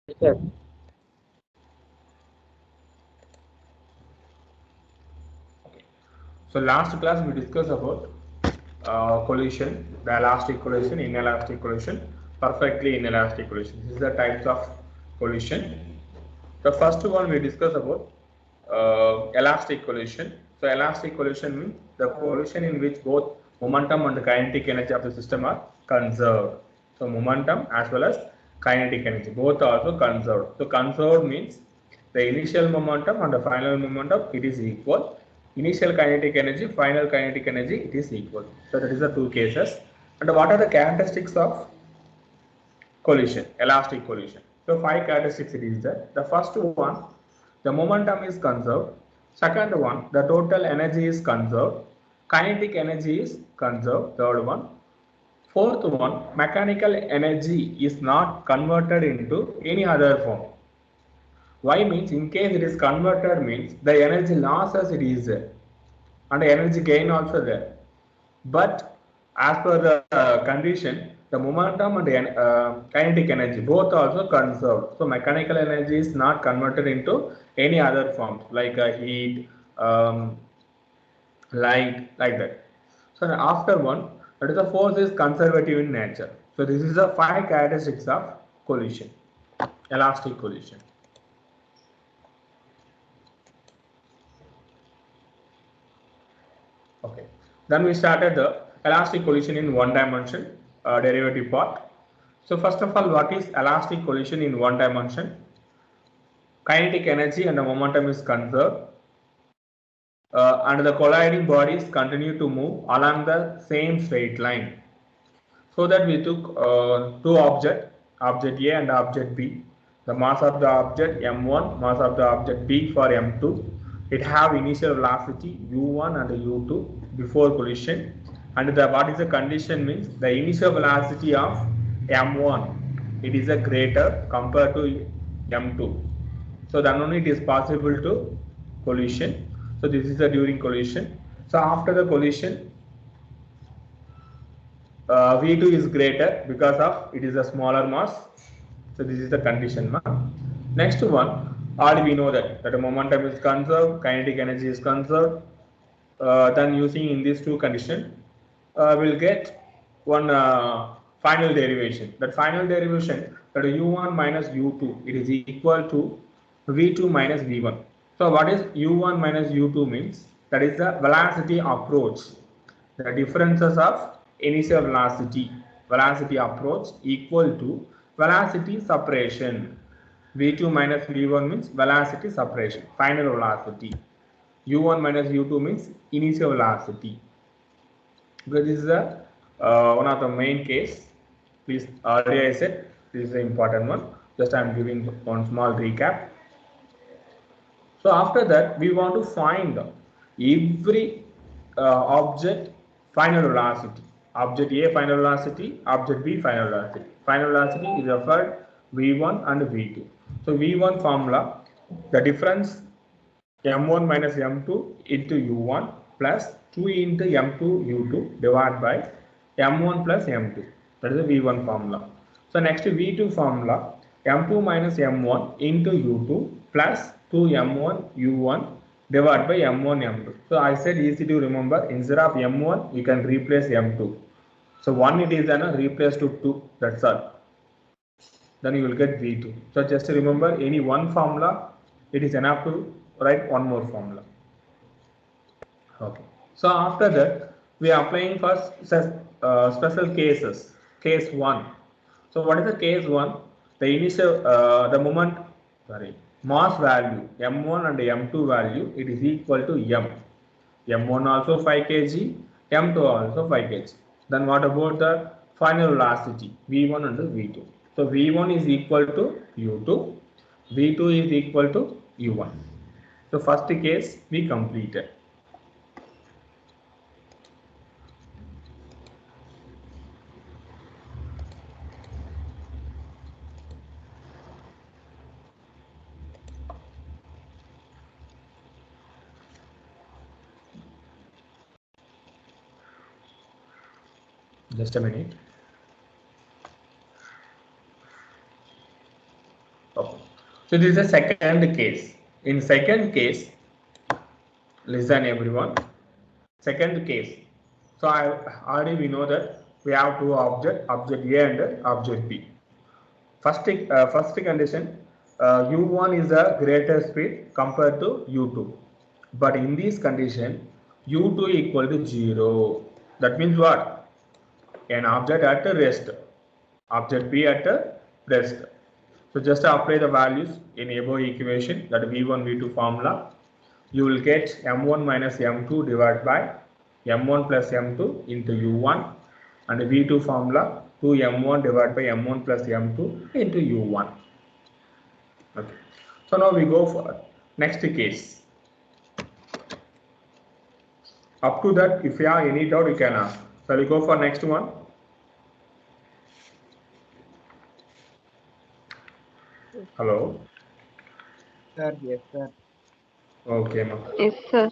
Yes. So last class we discussed about collision, the elastic collision, inelastic collision, perfectly inelastic collision. This is the types of collision. The first one we discussed about elastic collision. So elastic collision means the collision in which both momentum and kinetic energy of the system are conserved. So momentum as well as kinetic energy both are also conserved. So conserved means the initial momentum and the final momentum it is equal. Initial kinetic energy, final kinetic energy it is equal. So that is the two cases. And what are the characteristics of collision, elastic collision? So five characteristics it is there. The first one, the momentum is conserved. Second one, the total energy is conserved. Kinetic energy is conserved. Third one. Fourth one, mechanical energy is not converted into any other form. Why means in case it is converted means the energy losses it is there and energy gain also there. But as per the condition, the momentum and kinetic energy both also conserved. So mechanical energy is not converted into any other forms like heat, light, like that. So after one, that is the force is conservative in nature. So this is the five characteristics of collision, elastic collision. Okay. Then we started the elastic collision in one dimension derivative part. So first of all, what is elastic collision in one dimension? Kinetic energy and the momentum is conserved, and the colliding bodies continue to move along the same straight line. So that we took two objects, object A and object B. The mass of the object m1, mass of the object B for m2. It have initial velocity u1 and u2 before collision. And the what is the condition means the initial velocity of m1 it is a greater compared to m2. So then only it is possible to collision. So this is the during collision. So after the collision, V2 is greater because of it is a smaller mass. So this is the condition. Next one, all we know that the momentum is conserved, kinetic energy is conserved. Then using in these two conditions, we'll get one final derivation. That final derivation that u1 minus u2 it is equal to v2 minus v1. So what is u1 minus u2 means? That is the velocity approach. The differences of initial velocity, velocity approach equal to velocity separation. v2 minus v1 means velocity separation, final velocity. u1 minus u2 means initial velocity. Because this is one of the main case. Please, already I said this is the important one. Just I am giving one small recap. So after that, we want to find every object final velocity. Object A final velocity, object B final velocity. Final velocity is referred V1 and V2. So V1 formula, the difference m1 minus m2 into u1 plus 2 into m2 u2 divided by m1 plus m2. That is the V1 formula. So next V2 formula, m2 minus m1 into u2 plus 2m1 u1 divided by m1 m2. So I said easy to remember, instead of m1 you can replace m2. So 1 it is and replace to 2, that's all. Then you will get V2. So just remember any one formula, it is enough to write one more formula. Okay. So after that, we are applying for special cases. Case 1. So what is the case 1? The initial, the moment, sorry, mass value m1 and m2 value, it is equal to m. m1 also 5 kg, m2 also 5 kg. Then what about the final velocity v1 and v2? So v1 is equal to u2, v2 is equal to u1. So first case we completed. Just a minute. So this is the second case. In second case, listen everyone. Second case. So I already we know that we have two object A and object B. First condition, U1 is a greater speed compared to U2. But in this condition, U2 equal to 0. That means what? An object at rest, object B at rest. So just apply the values in above equation, that V1 V2 formula. You will get M1 minus M2 divided by M1 plus M2 into U1, and V2 formula 2M1 divided by M1 plus M2 into U1. Okay. So now we go for next case. Up to that, if you have any doubt, you can ask. Shall we go for next one? Hello. Sir, yes, sir. Okay, ma'am. Yes, sir.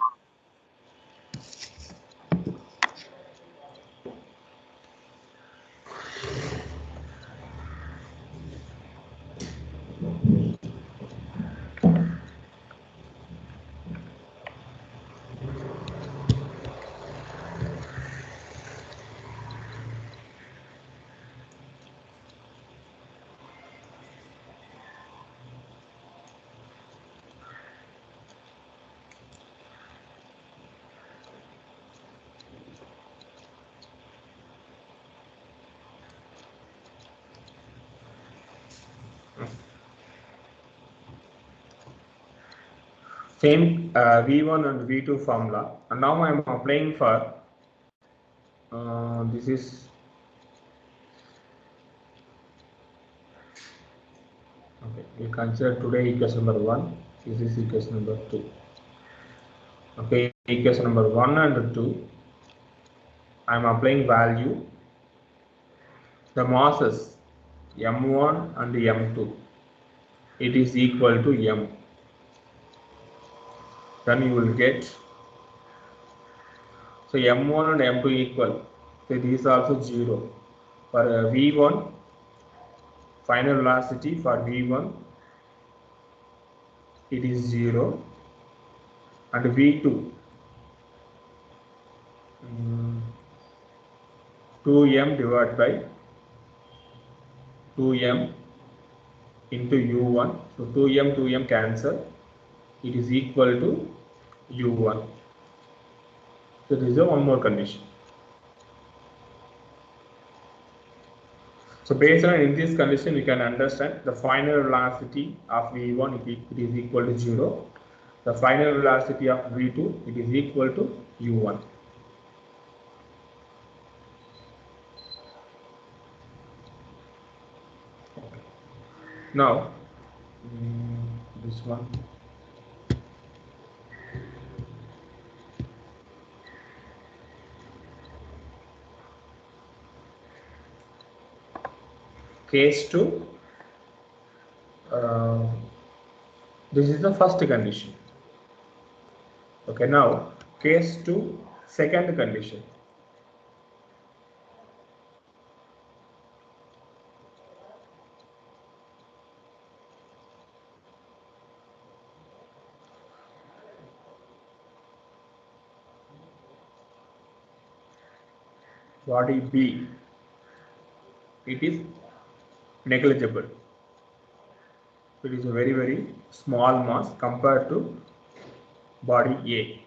Same V1 and V2 formula, and now I am applying for this is okay. We consider today equation number 1. This is equation number 2. Okay, equation number 1 and 2. I am applying value. The masses M1 and M2. It is equal to M. Then you will get, so M1 and M2 equal, so this is also 0. For V1, final velocity for V1, it is 0, and V2, 2m divided by 2m into U1, so 2m cancel, it is equal to U1. So this is one more condition. So based on in this condition, we can understand the final velocity of V1 it is equal to 0. The final velocity of V2 it is equal to U1. Now this one. Case 2, this is the first condition. Okay, now case 2, second condition. Body B, it is negligible. It is a very small mass compared to body A.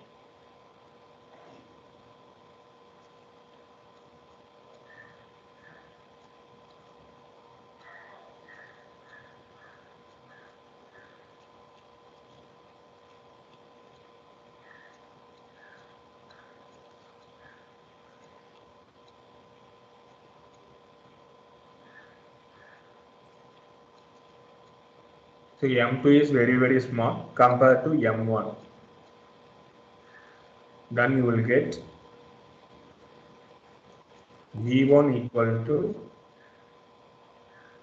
So M2 is very small compared to M1. Then you will get V1 equal to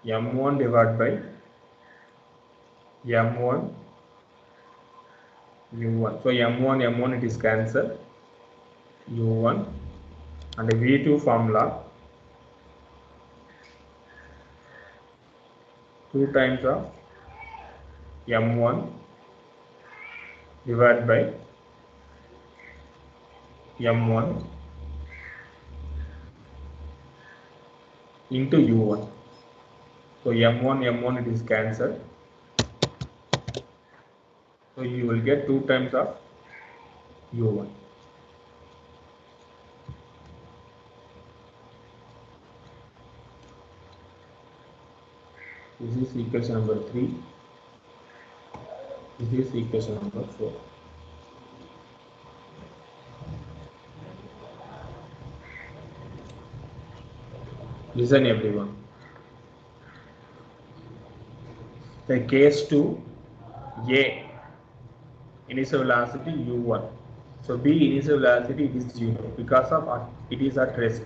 M1 divided by M1 U1. So M1 it is cancelled. U1 and the V2 formula 2 times of m1 divided by m1 into u1. So m1 it is cancelled. So you will get 2 times of u1. This is equation number 3. This is equation number 4. Listen everyone. The case 2, A initial velocity u1. So B initial velocity is 0 because of it is at rest.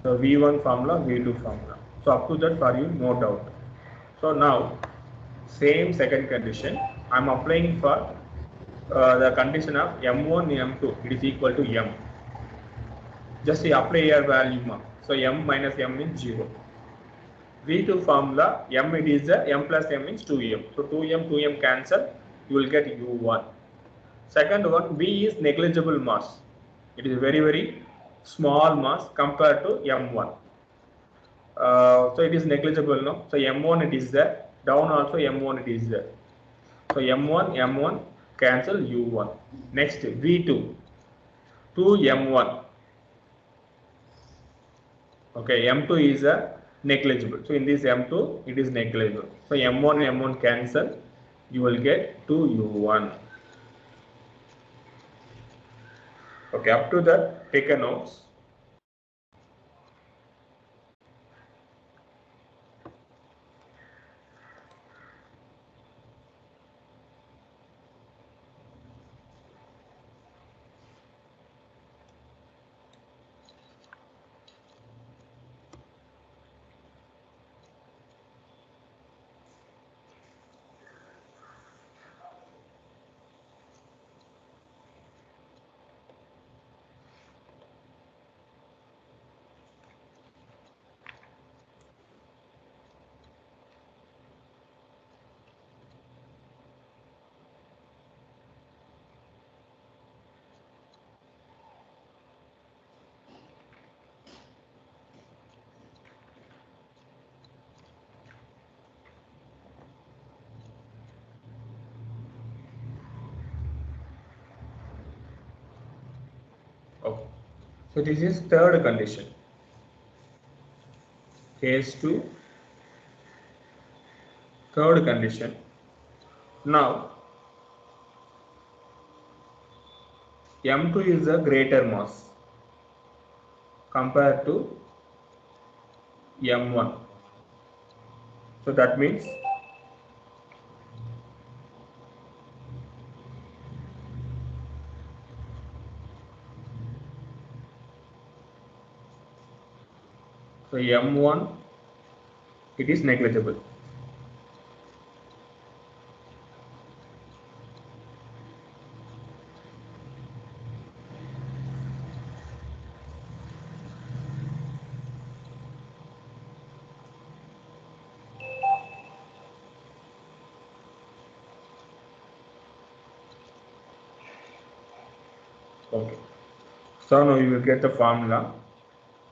So V1 formula, V2 formula. So up to that for you, no doubt. So now same second condition I am applying for the condition of m1 m2 it is equal to m. Just apply your value. So m minus m means 0. V2 formula m it is m plus m means 2m. So 2m cancel, you will get u1. Second one, V is negligible mass. It is very small mass compared to m1. So it is negligible, no? So m1 it is there. Down also m1 it is there. So m1 cancel u1. Next V2 2m1. Okay, m2 is negligible. So in this m2 it is negligible. So m1 cancel. You will get 2u1. Okay, up to that take a notes. Okay. So this is third condition. Case 2, third condition. Now m2 is a greater mass compared to m1. So that means so m1 it is negligible. Okay. So now you will get the formula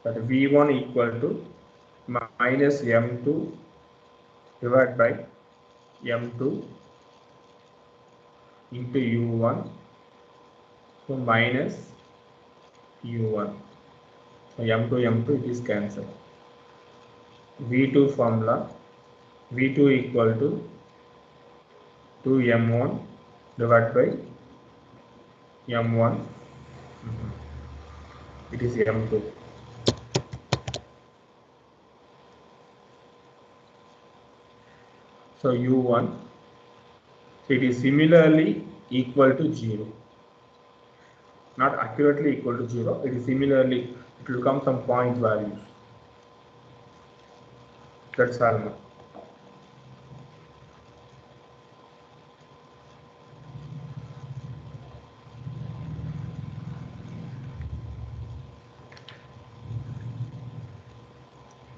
that V1 equal to minus m2 divided by m2 into u1. So minus u1. So m2 it is cancelled. V2 formula, V2 equal to 2m1 divided by m1. It is m2. So u1, so it is similarly equal to 0. Not accurately equal to 0. It is similarly, it will come some point values. That's all.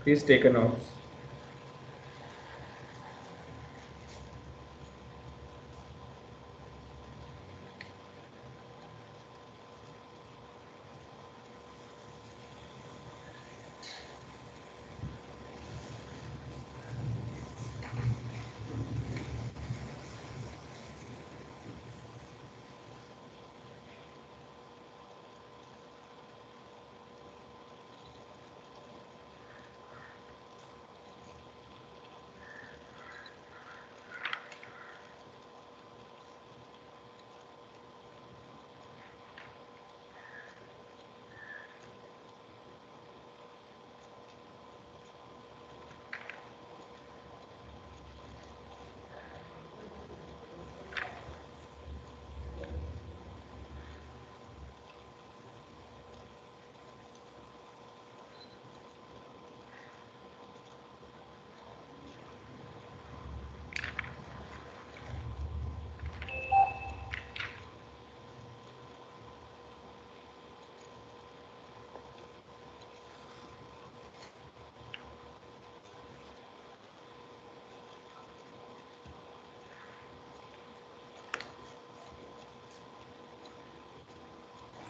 Please take a note.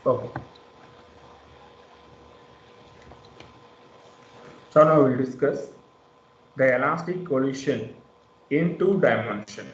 Okay. So now we'll discuss the elastic collision in two dimension.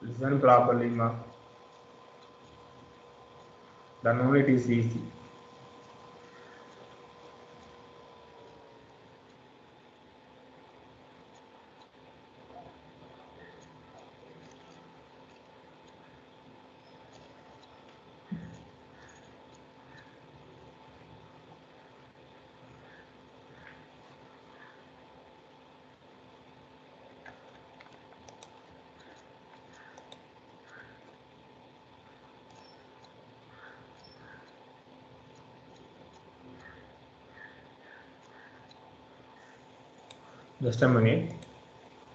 Listen properly, ma. Then only it is easy. Just a minute.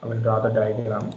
I will draw the diagram.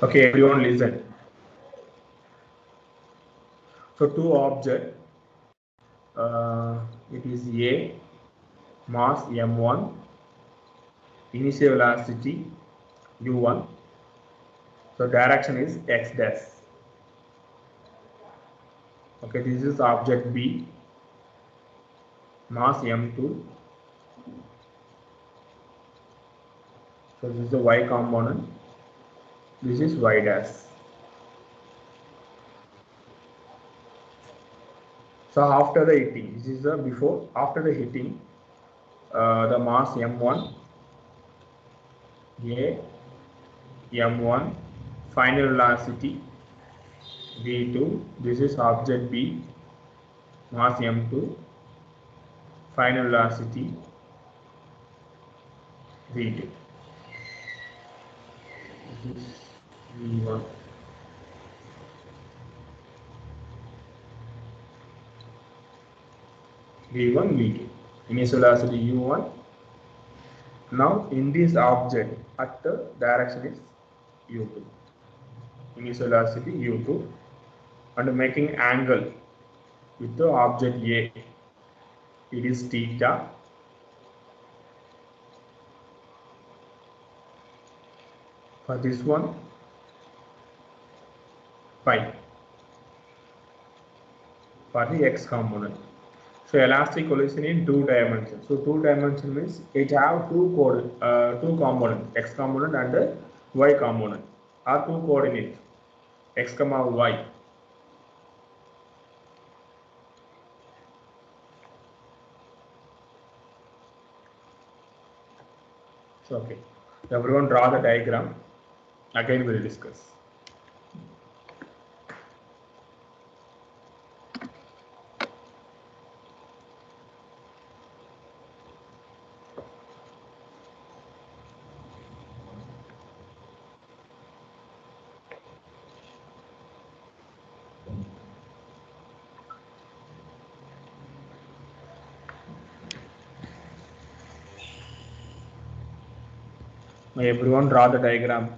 Okay, everyone listen. So two object, it is A, mass m1, initial velocity u1. So direction is x dash. Okay, this is object B, mass m2. So this is the y component. This is y dash. So after the hitting, this is the before. After the hitting, the mass m1, A, m1, final velocity v2. This is object B, mass m2, final velocity v2. This is v1. v1, v2. Initial velocity u1. Now in this object, at the direction is u2. Initial velocity u2, and making angle with the object A. It is theta. For this one, phi. For the x component. So elastic collision in two dimensions. So two dimension means it have two components, x component and y component, are two coordinates, x comma y. Okay, everyone draw the diagram. Again we will discuss. May everyone draw the diagram.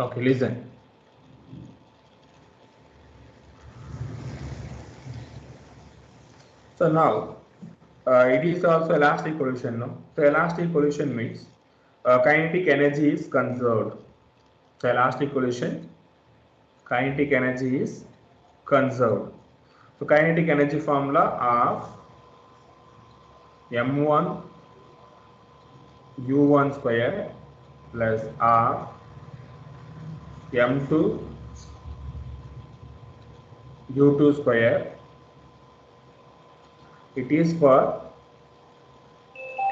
Okay, listen. So now it is also elastic collision. No, so elastic collision means kinetic energy is conserved. So elastic collision, kinetic energy is conserved. So kinetic energy formula of m1 u1 square plus r m2 u2 square. It is for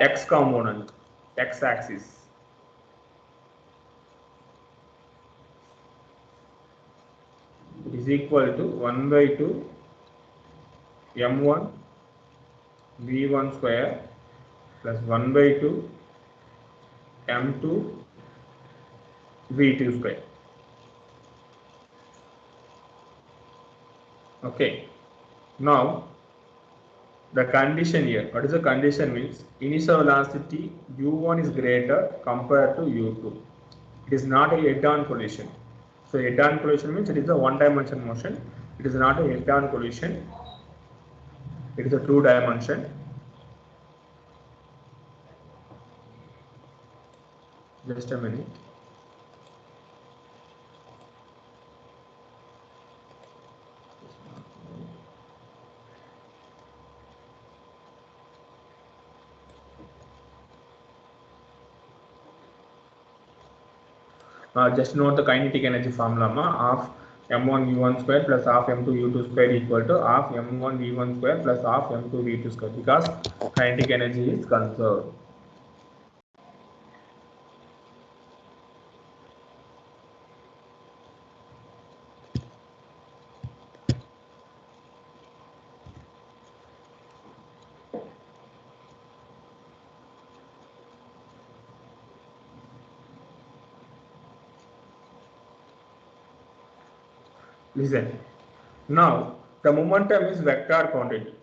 x component, x axis. It is equal to 1 by 2 m1 v1 square plus 1 by 2 m2 v2 square. Okay, now the condition here, what is the condition means initial velocity u1 is greater compared to u2. It is not a head-on collision. So head-on collision means it is a one-dimension motion. It is not a head-on collision. It is a two-dimension. Just a minute. Just note the kinetic energy formula of m1 u1 square plus half m2 u2 square equal to half m1 v1 square plus half m2 v2 square, because kinetic energy is conserved. Listen. Now the momentum is vector quantity.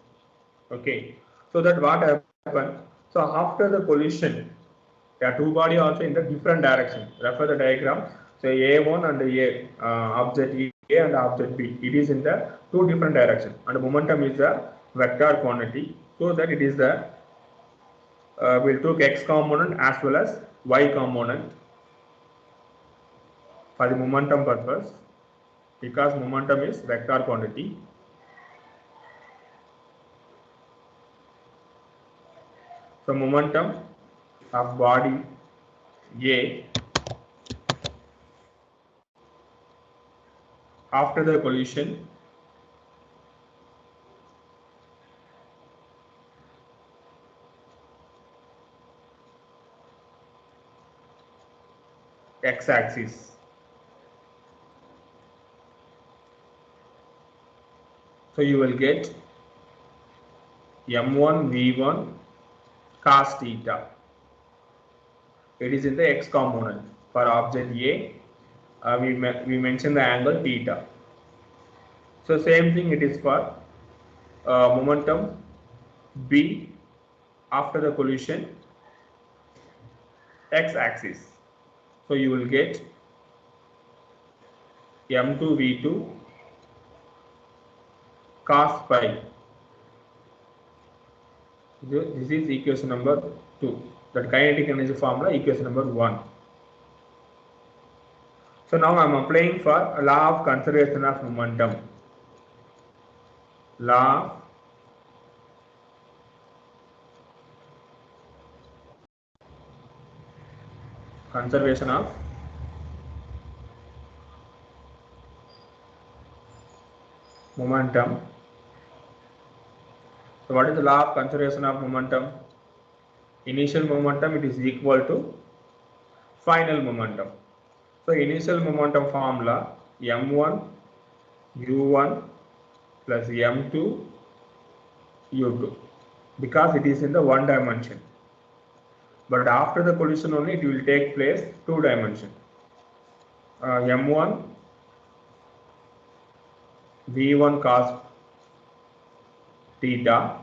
Okay. So that what happened? So after the collision, there are two body also in the different direction. Refer the diagram. So A1 and A object A and object B. It is in the two different directions, and momentum is a vector quantity, so that it is the we'll took x component as well as y component for the momentum purpose, because momentum is vector quantity. So momentum of body A after the collision x-axis. So you will get m1 v1 cos theta. It is in the x component. For object A, we mention the angle theta. So same thing it is for momentum B after the collision x-axis. So you will get m2 v2 cos phi. This is equation number 2. That kinetic energy formula, equation number 1. So now I am applying for a law of conservation of momentum. Law of conservation of momentum. So what is the law of conservation of momentum? Initial momentum, it is equal to final momentum. So initial momentum formula m1 u1 plus m2 u2, because it is in the one dimension. But after the collision only it will take place two dimension. m1 v1 cos theta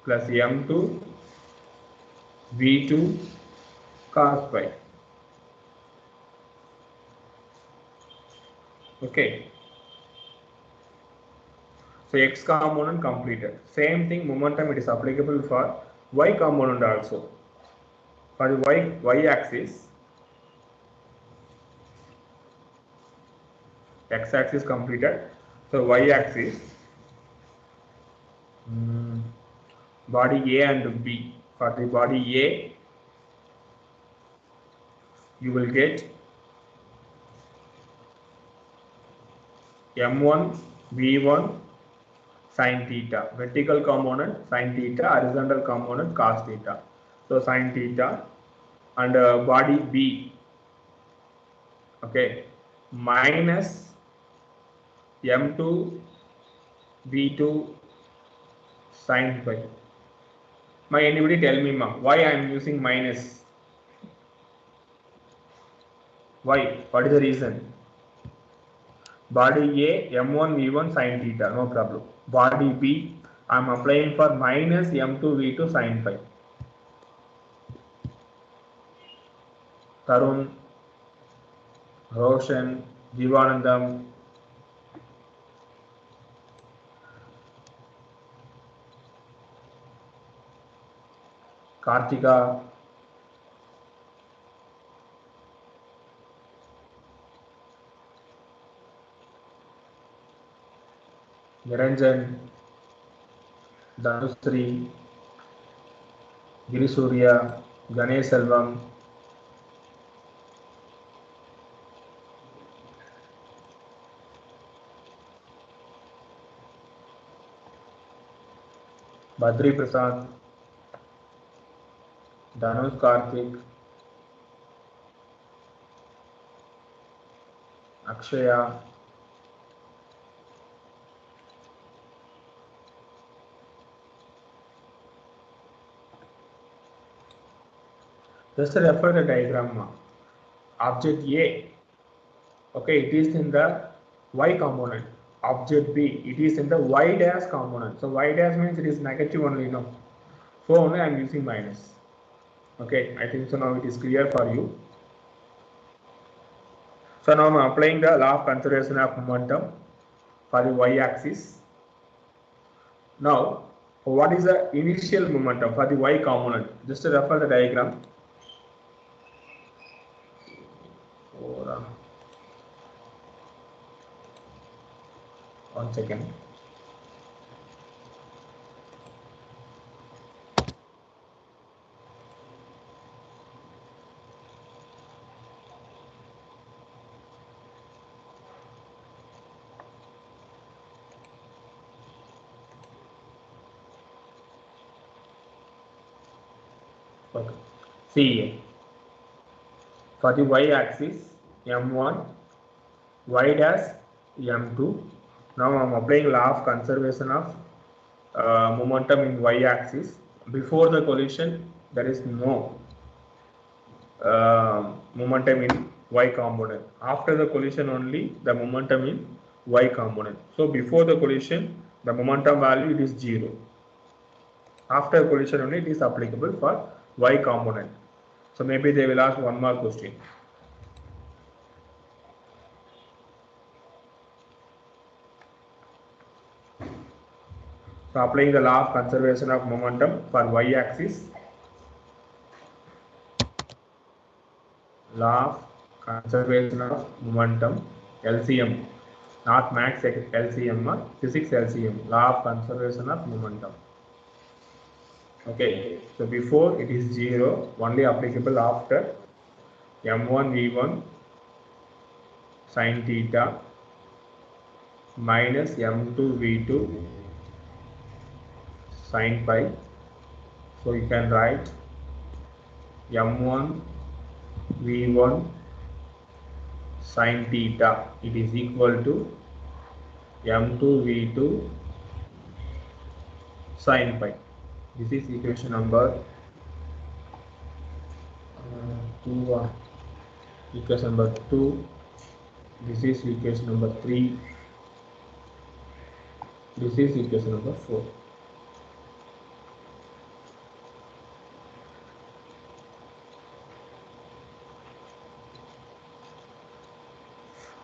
plus m2 v2 cos phi. Okay. So x component completed. Same thing, momentum it is applicable for y component also. For the y axis, x axis completed. So y axis, body A and B. For the body A, you will get m1 v1 sin theta, vertical component sin theta, horizontal component cos theta. So sin theta, and body B, okay, minus m2 v2 sin phi. Anybody tell me, ma, why I am using minus? Why? What is the reason? Body A, m1 v1 sin theta, no problem. Body B, I am applying for minus m2 v2 sin phi. Tarun, Roshan, Jivanandam, Kartika, Niranjan, Dhanusri, Girisurya, Ganesh Selvam, Badri Prasad, Dhanush Karthik, Akshaya, just refer the diagram. Object A, okay, it is in the y component. Object B, it is in the y dash component. So y dash means it is negative only, no. So only I am using minus. Okay, I think so now it is clear for you. So now I'm applying the law of conservation of momentum for the y-axis. Now, what is the initial momentum for the y component? Just to refer the diagram. One second. Okay. See, for the y-axis, m1, y dash, m2. Now I am applying law of conservation of momentum in y-axis. Before the collision, there is no momentum in y component. After the collision only, the momentum in y component. So before the collision, the momentum value it is 0. After collision only, it is applicable for y component. So maybe they will ask one more question. So applying the law of conservation of momentum for y-axis. Law of conservation of momentum, LCM, not max LCM or physics LCM, law of conservation of momentum. Okay, so before it is 0, only applicable after m1 v1 sin theta minus m2 v2 sin pi. So you can write m1 v1 sin theta, it is equal to m2 v2 sin pi. This is equation number 2. Equation number 2. This is equation number 3. This is equation number 4.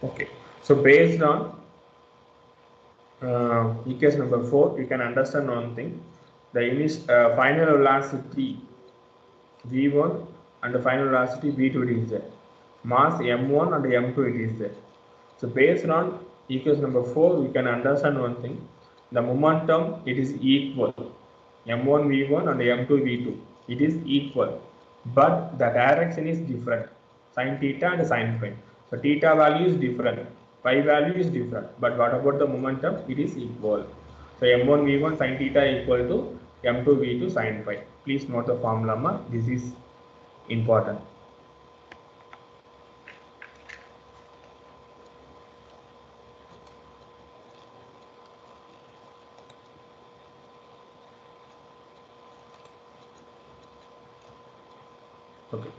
Okay, so based on equation number 4, you can understand one thing. The final velocity v1 and the final velocity v2 it is there. Mass m1 and m2 it is there. So based on equation number 4, we can understand one thing. The momentum it is equal. m1 v1 and m2 v2 it is equal, but the direction is different. Sin theta and sin phi. So theta value is different, phi value is different, but what about the momentum? It is equal. So m1 v1 sin theta equal to m2 v2 sin phi. Please note the formula. This is important. Okay.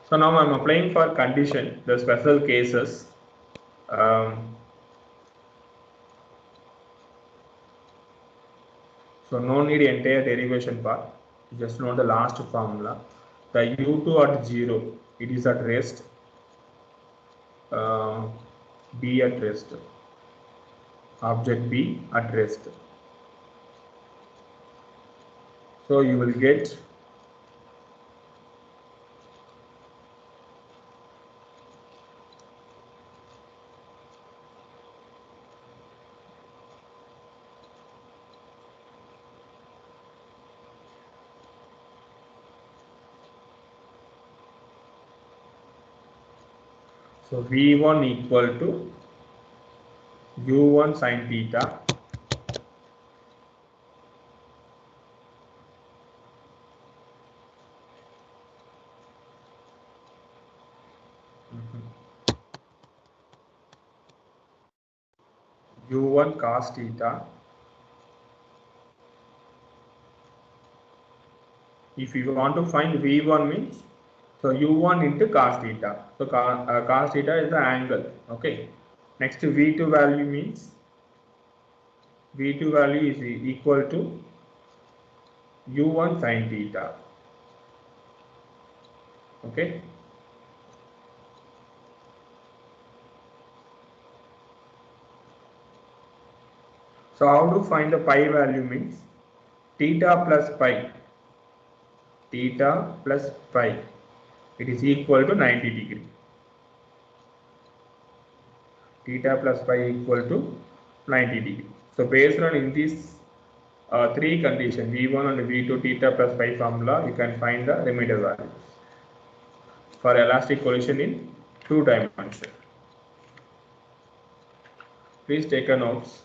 So now I am applying for condition, the special cases. So no need entire derivation part. Just know the last formula. The u2 at 0, it is at rest. B at rest. Object B at rest. So you will get so V1 equal to U1 sin theta U1 cos theta. If you want to find V1 means, so U1 into cos theta. So cos theta is the angle. Okay. Next V2 value means V2 value is equal to U1 sin theta. Okay. So how to find the pi value means theta plus pi. Theta plus pi. It is equal to 90 degree. Theta plus pi equal to 90 degree. So based on in these three conditions V1 and V2 theta plus pi formula, you can find the remainder values for elastic collision in 2 dimensions. Please take a notes.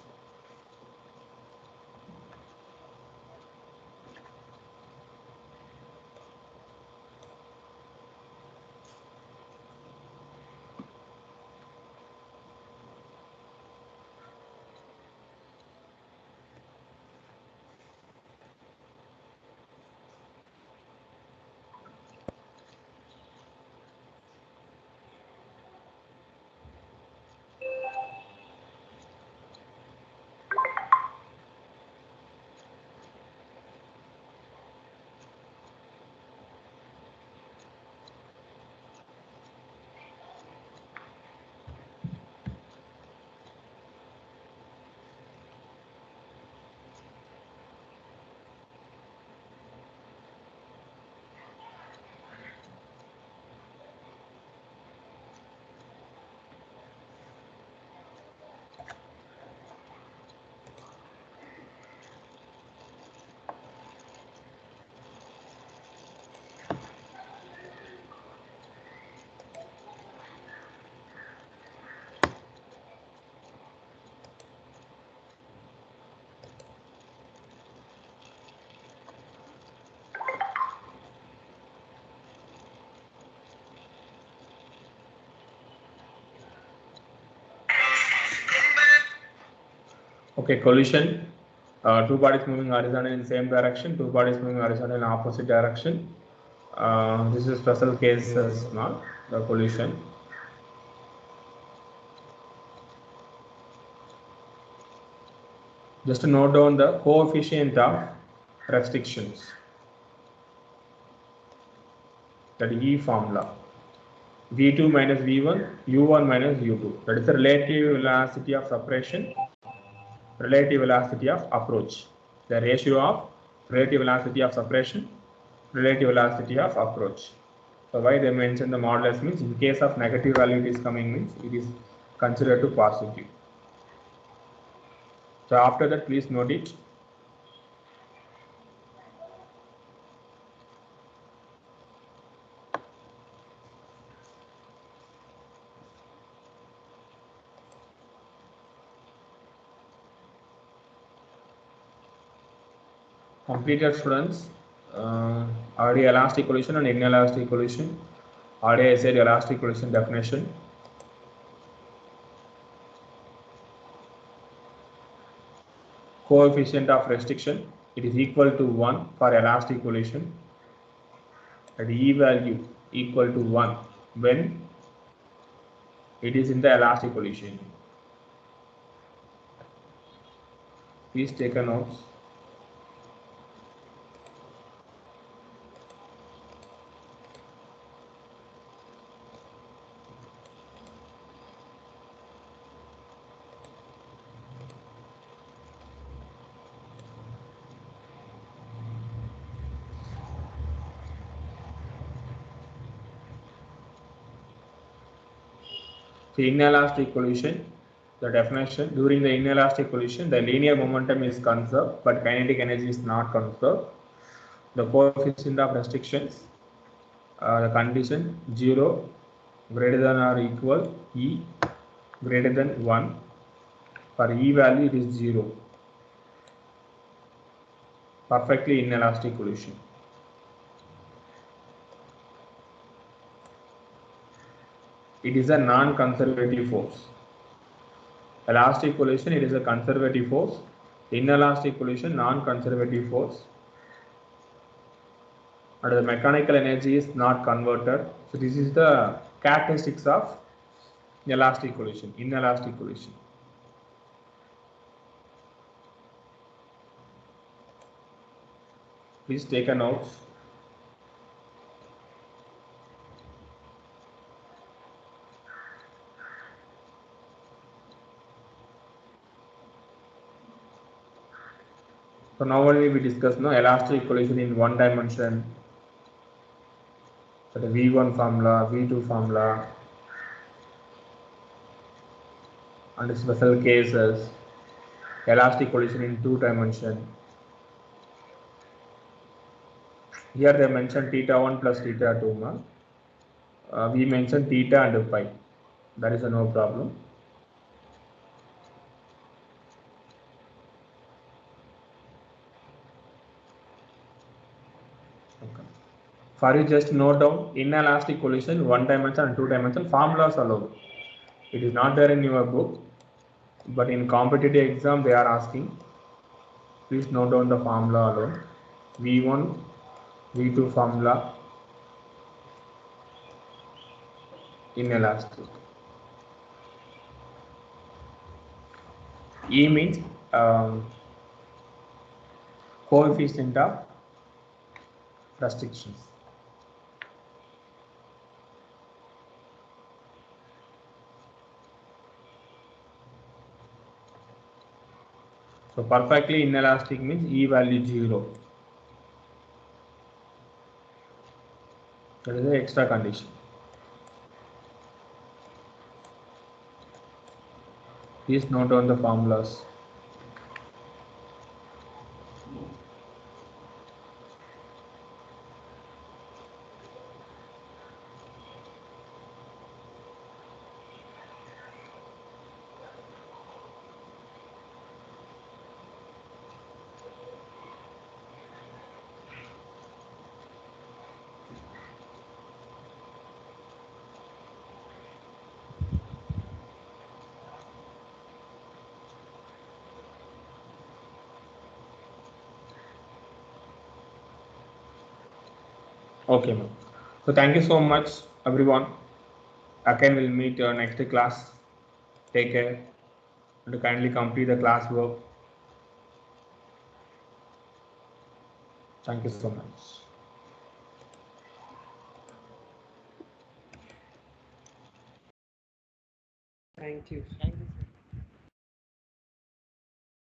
Okay, collision. Two bodies moving horizontally in the same direction, two bodies moving horizontally in opposite direction. This is special case not the collision. Just to note down the coefficient of restrictions. That is E formula. V2 minus V1, U1 minus U2. That is the relative velocity of separation, relative velocity of approach. The ratio of relative velocity of separation, relative velocity of approach. So why they mention the modulus means in case of negative value it is coming means it is considered to positive. So after that please note it. Completed students, already elastic collision and inelastic collision. Already I said elastic collision definition. Coefficient of restriction, it is equal to 1 for elastic collision. At E value equal to 1 when it is in the elastic collision. Please take a note. So inelastic collision, the definition, during the inelastic collision, the linear momentum is conserved, but kinetic energy is not conserved. The coefficient of restrictions, the condition 0 greater than or equal E greater than 1. For E value it is 0. Perfectly inelastic collision. It is a non-conservative force. Elastic collision, it is a conservative force. Inelastic collision, non-conservative force. And the mechanical energy is not converted. So this is the characteristics of elastic collision, inelastic collision. Please take a note. So now only we discuss no elastic equation in one dimension. So the V1 formula, V2 formula, and special cases, elastic equation in two dimension. Here they mentioned theta 1 plus theta 2. We mentioned theta and pi. That is a no problem. Okay. For you just note down inelastic collision, one dimension and two dimension formulas allowed. It is not there in your book, but in competitive exam they are asking. Please note down the formula alone. V1, V2 formula inelastic. E means coefficient of restrictions. So perfectly inelastic means E value 0. That is the extra condition. Please note down the formulas. Okay, ma'am. So thank you so much, everyone. Again, we'll meet your next class. Take care and kindly complete the class work. Thank you so much. Thank you.